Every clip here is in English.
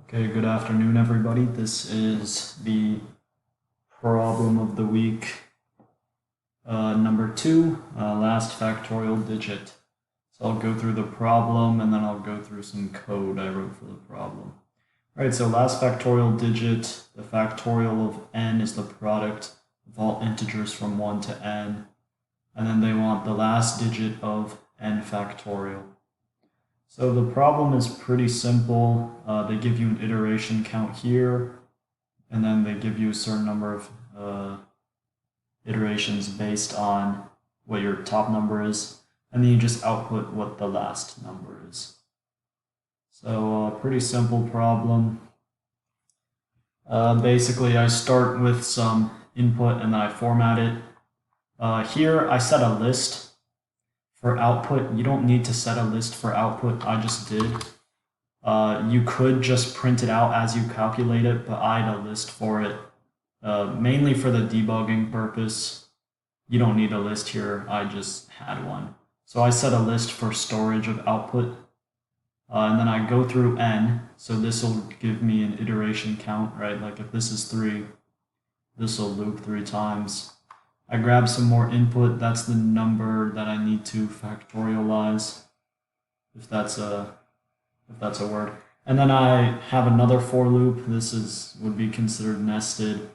Okay, good afternoon, everybody. This is the problem of the week, number 2, last factorial digit. So I'll go through the problem and then I'll go through some code I wrote for the problem. All right, so last factorial digit, the factorial of n is the product of all integers from 1 to n. And then they want the last digit of n factorial. So the problem is pretty simple. They give you an iteration count here, and then they give you a certain number of iterations based on what your top number is, and then you just output what the last number is. So pretty simple problem. Basically, I start with some input and then I format it. Here I set a list. For output, you don't need to set a list for output. I just did. You could just print it out as you calculate it, but I had a list for it, mainly for the debugging purpose. You don't need a list here. I just had one. So I set a list for storage of output, and then I go through n. So this will give me an iteration count, right? Like if this is 3, this will loop 3 times. I grab some more input. That's the number that I need to factorialize, if that's a word. And then I have another for loop. This would be considered nested,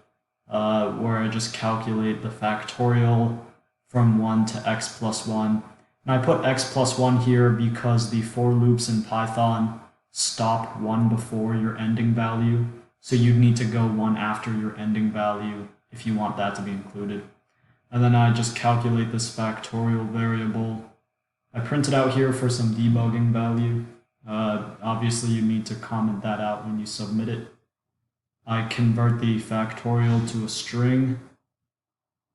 where I just calculate the factorial from 1 to x plus 1. And I put x plus 1 here because the for loops in Python stop 1 before your ending value. So you'd need to go 1 after your ending value if you want that to be included. And then I just calculate this factorial variable. I print it out here for some debugging value. Obviously, you need to comment that out when you submit it. I convert the factorial to a string,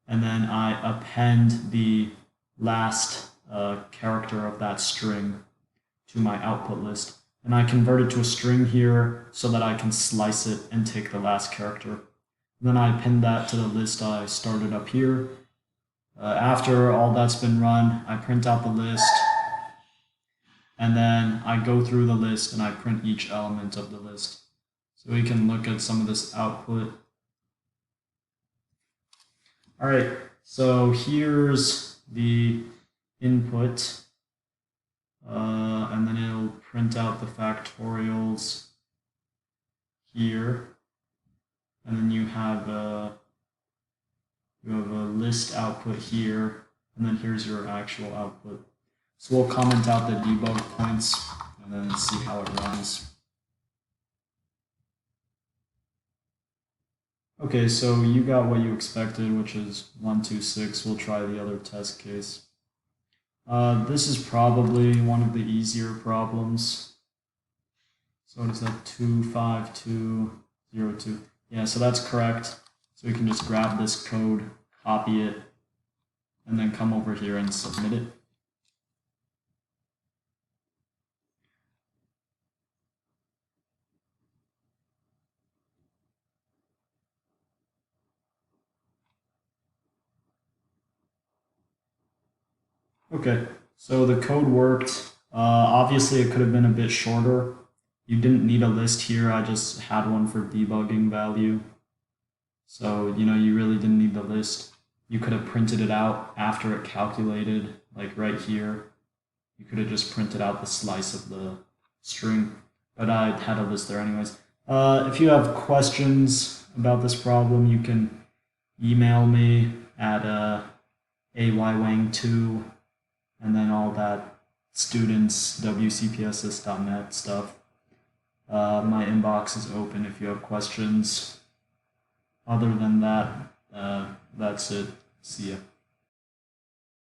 and then I append the last character of that string to my output list. And I convert it to a string here so that I can slice it and take the last character. And then I append that to the list I started up here. After all that's been run, I print out the list, and then I go through the list and I print each element of the list. So we can look at some of this output. All right, so here's the input, and then it'll print out the factorials here, and then you have a list output here, and then here's your actual output. So we'll comment out the debug points and then see how it runs. Okay, so you got what you expected, which is 1, 2, 6. We'll try the other test case. This is probably one of the easier problems. So what is that? 2, 5, 2, 0, 2. Yeah, so that's correct. So we can just grab this code, copy it, and then come over here and submit it. Okay, so the code worked. Obviously, it could have been a bit shorter. You didn't need a list here. I just had one for debugging value. So, you really didn't need the list. You could have printed it out after it calculated, like right here. You could have just printed out the slice of the string, but I had a list there anyways. If you have questions about this problem, you can email me at aywang2, and then all that students, wcpss.net stuff. My inbox is open if you have questions. Other than that, that's it. See ya.